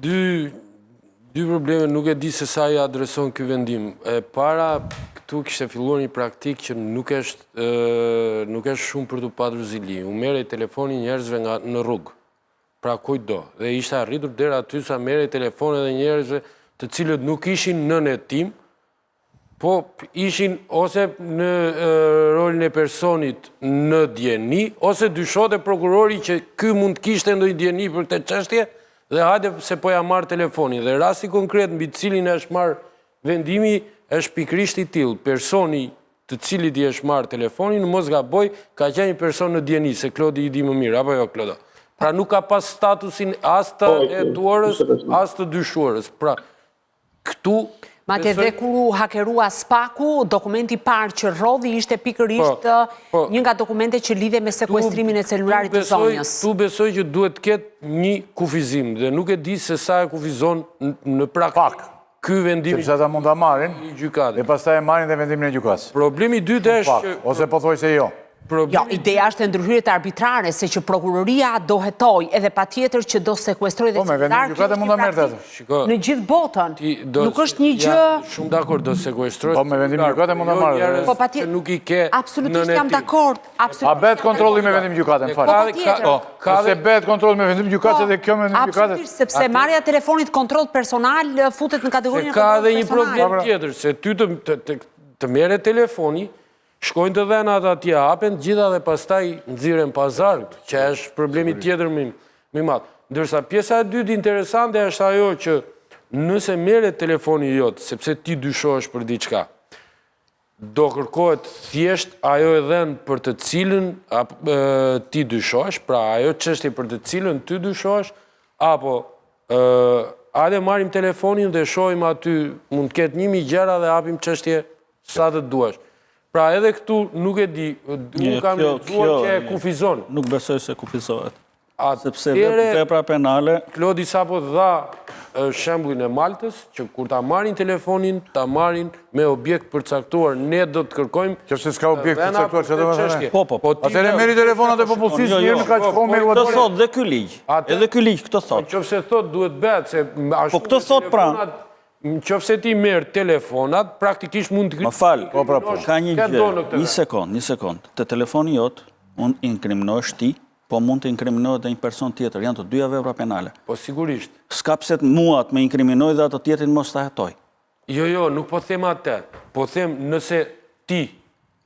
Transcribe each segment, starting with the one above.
dy probleme, nuk e di se sa i adreson ky vendim. Para këtu kishte filluar një praktik që nuk është shumë për të patur zili. U merrej telefoni njerëzve në rrugë, pra kujtdo. Dhe ishte arritur deri aty sa merrej telefoni edhe njerëzve të cilët nuk ishin në netim, po ishin ose në rolin e personit në djeni, ose dyshote prokurori që ky mund të kishte ndonjë djeni për këtë çështje, dhe hajde se po ja marr telefonin. Dhe rasti konkret mbi cilin është marr vendimi është pikërisht i tillë. Personi të cilit i është marr telefonin, mos gaboj, ka qenë një person në djeni, se Klodi i di më mirë, apo jo Klodo? Pra nuk ka pas statusin as të hetuarës, as të dyshuarës. Pra, këtu... Madje dhe kur u hakerua Spaku, dokumenti parë që rodhi ishte pikërisht një nga dokumente që lidhe me sekuestrimin e celularit të zonjës. Tu besoj që duhet të ketë një kufizim, dhe nuk e di se sa e kufizon në praktik. Ky vendim... Sepse ata mund ta marrin, dhe pastaj e marrin dhe vendimin e gjykatës. Problemi i dytë është që... Ose po thoj se jo. Jo, ideja është e ndërhyrjet arbitrare, se që prokuroria do hetoj edhe pa tjetër që do sekuestroj dhe celular, në gjithë botën. Nuk është një gjë... Shumë dakord, do sekuestroj... Po, me vendim gjykate mund të marrë. Po, pa tjetër... Absolutisht jam dakord. A bet kontrolli me vendim gjykate, në Po, pa tjetër. Ose bet kontrolli me vendim gjykate dhe kjo me vendim gjykate... Absolutisht, sepse marrja telefonit kontrol personal futet në kategorinë kontrol personal. Ka dhe një problem tjetër, se ty të mere telefoni, shkojnë të dhena atë atje, hapen gjitha dhe pastaj nxiren pazar, që është problemi tjetër më madh. Ndërsa pjesa e dytë interesante është ajo që nëse merret telefoni jot, sepse ti dyshohesh për diçka, do kërkohet thjesht ajo e dhënë për të cilën ti dyshohesh, pra ajo çështje për të cilën ty dyshohesh, apo hajde marrim telefonin dhe shohim aty, mund të ketë 1000 gjëra dhe hapim çështje sa të duash. Pra edhe këtu nuk e di, unë kam menduar që e kufizon. Nuk besoj se kufizohet. Sepse vepra penale... Klodi sapo dha shembullin e Maltës, që kur ta marrin telefonin, ta marrin me objekt përcaktuar, ne do të kërkojmë... Qëse s'ka objekt përcaktuar, që do me thëne? Po. Atëre meri telefonat e popullsisë, njërë në ka që kohë me Këtë thot dhe ky ligj. Edhe ky ligj këtë thot. Qofse thot duhet bet, se... Po këtë thot pra... Në qofse ti merë telefonat, praktikisht mund të... Më falë, ka një gjë, një sekund. Të telefoni jot, unë inkriminohesh ti, po mund të inkriminohet dhe një person tjetër. Janë të dyja vepra penale. Po sigurisht. Ska pse mua të me inkriminoj dhe ato tjetrin mos ta hetoj. Jo, nuk po them atë. Po them nëse ti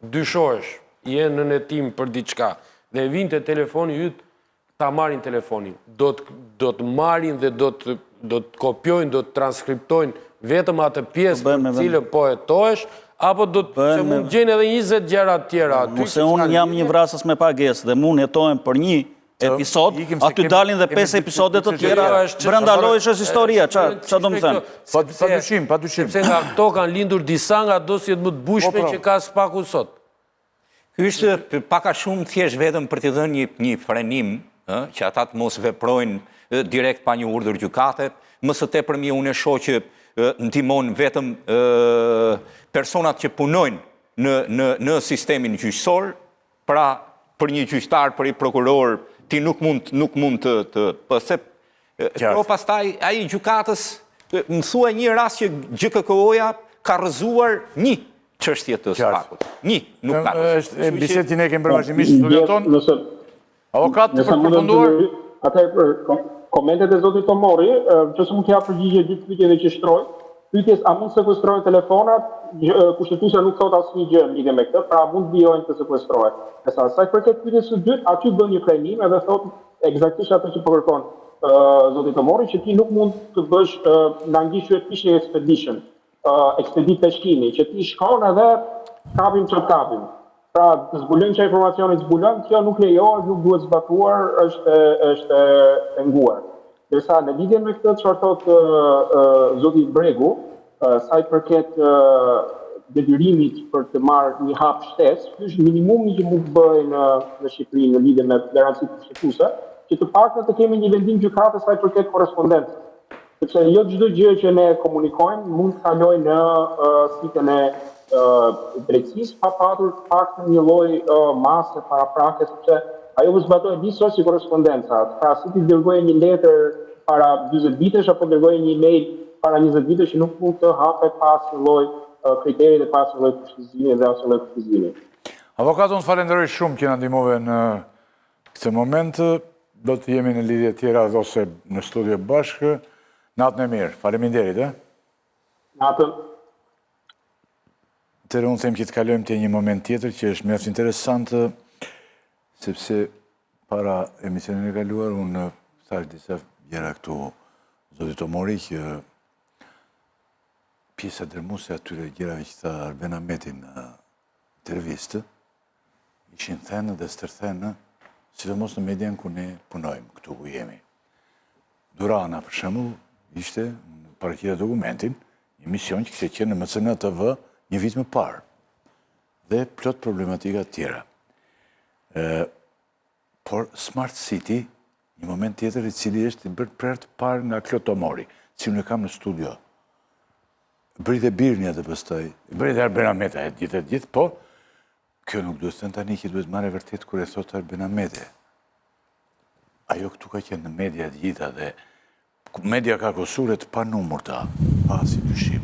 dyshohesh, je në netim për diçka, dhe vinë të telefoni jytë, ta marrin telefonin. Do të marrin dhe do të kopjojnë, do të transkriptojnë vetëm atë pjesë për cilën po hetohesh, apo do të se mund gjenë edhe 20 gjëra tjera. Nëse unë jam një vrasës me pagesë dhe mund hetohem për një episod, aty dalin dhe 5 episodet të tjera, brëndalojsh është historia, qa do më thënë? Pa dyshim. Sepse nga këto kanë lindur disa nga dosjet më të bushme që ka Spaku sot. Ky është paka shumë thjesht vetëm për t'i dhënë një frenim, që ata të mos veprojnë direkt pa një urdhër gjykate, më së tepërmi unë e shoh që ndihmon vetëm personat që punojnë në sistemin gjyqësor, pra për një gjyqtar, për një prokuror, ti nuk mund të pëse. Pro pastaj ai gjykatës më thua një rast që GKK-ja ka rrëzuar një çështje të Spakut. Një, nuk ka. Është bisedë që ne kemi bërë vazhdimisht në studion tonë. Avokat për të përfunduar. Atëherë, komentet e zotit Tomori, që së mund t'ja përgjigje gjithë pyetjeve që shtroj, pyetjes a mund sekuestrojnë telefonat, kushtetuesja nuk thot asnjë gjë lidhje me këtë, pra mund vijojnë të sekuestrohen. Sa i përket pyetjes së dytë, aty bën një krenim edhe thot eksaktësisht atë që po kërkon zoti Tomori, që ti nuk mund të bësh në anglisht quhet fishing expedition, ekspedit peshkimi, që ti shkon edhe kapim çfarë kapim. Pra, të zbulojmë që informacionit zbulojmë, kjo nuk lejohet, nuk duhet zbatuar, është penguar. Dërsa në lidhje me këtë çfarë thotë zoti Bregu, sa i përket detyrimit për të marrë një hap shtesë, ky është minimumi që mund të bëjë në Shqipëri në lidhje me garancitë kushtetuese, që të paktën të kemi një vendim gjykate sa i përket korrespondencës. Sepse jo çdo gjë që ne komunikojmë mund të kalojë në sitën e drejtësisë pa patur paktën një lloj mase paraprake, sepse ajo zbatohet gjithsesi korrespondenca. Pra si ti dërgoje një letër para 20 vitesh apo dërgoj një email para 20 vitesh që nuk mund të hapet pas një lloj kriteri dhe pas një lloj kushtizimi dhe asnjë lloj kushtizimi. Avokat, unë falenderoj shumë që na ndihmove në këtë moment. Do të jemi në lidhje tjera ose në studio bashkë. Natën e mirë. Faleminderit, Natën. Tërë unë them që të kalojmë të një moment tjetër që është mjaft interesant, sepse para emisionin e kaluar unë thash disa gjëra këtu zotit Omori që pjesa dërmuese atyre gjërave që tha Arben Ahmeti në intervistë ishin thënë dhe stërthënë, sidomos në median ku ne punojmë, këtu ku jemi. Durana, për shembull, ishte paraqitja dokumentin, një mision që kishte qenë në MCN TV një vit më parë, dhe plot problematika tjera. Por Smart City, një moment tjetër i cili është i bërë prerë të parë nga Klot Omori, që unë e kam në studio. Bëri dhe Birnia dhe pastaj, bëri dhe Arben Ahmeta e gjithë, po, kjo nuk duhet të tani që duhet marrë e vërtet kur e thot Arben Ahmeti. Ajo këtu ka qenë në media të gjitha dhe media ka kosure të pa numur ta, pa si dyshim.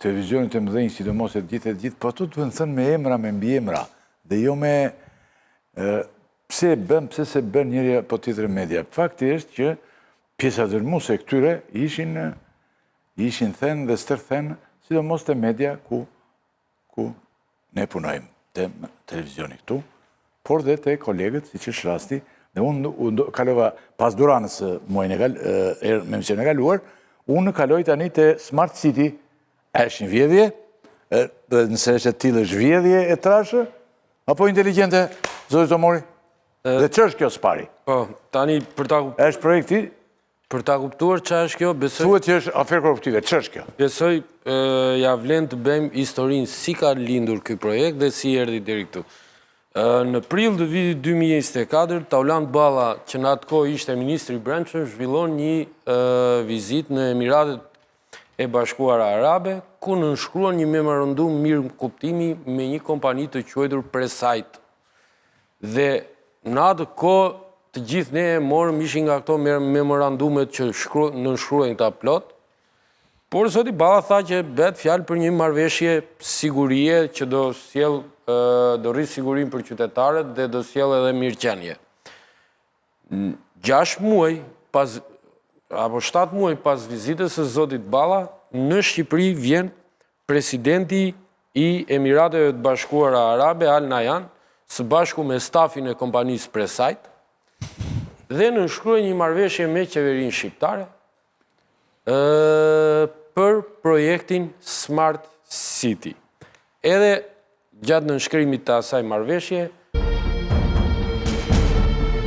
Televizionit e mëdhenj, sidomos e gjithë, po ato të vënë thënë me emra, me mbi emra, dhe jo me pse e bën, pse se bën njëri po tjetër media. Fakti është që pjesa dërmuese e këtyre ishin thënë dhe stërthënë, sidomos te media ku ne punojmë, te televizioni këtu, por dhe te kolegët, siç është rasti, dhe unë kalova pas Duranës me emisionin e kaluar, unë kaloj tani te Smart City. Është një vjedhje, nëse është e tillë është vjedhje e trashë, apo inteligjente, zotit Omori? Dhe që është kjo s'pari? Po, tani për ta kuptuar... është projekti? Për ta kuptuar që është kjo, besoj... Thuhet që është aferë korruptive, që është kjo? Besoj, ja vlen të bëjmë historinë si ka lindur ky projekt dhe si erdhi deri këtu. Në prill të vitit 2024, Taulant Balla, që në atë kohë ishte ministri i Brendshëm, zhvillon një vizitë në Emiratet e Bashkuara Arabe, ku nënshkruan një memorandum mirë kuptimi me një kompani të quajtur Presite. Dhe në atë kohë të gjithë ne morëm ishin nga këto memorandumet që nënshkruajnë këta plot, por zoti Balla tha që bëhet fjalë për një marrëveshje sigurie që do rri sigurinë për qytetarët dhe do sjellë edhe mirëqenie. 6 muaj pas apo 7 muaj pas vizitës së zotit Balla, në Shqipëri vjen presidenti i Emirateve të Bashkuara Arabe, Al Nahyan, së bashku me stafin e kompanisë Presite, dhe nënshkruaj një marrëveshje me qeverinë shqiptare për projektin Smart City. Edhe gjatë nënshkrimit të asaj marrëveshje,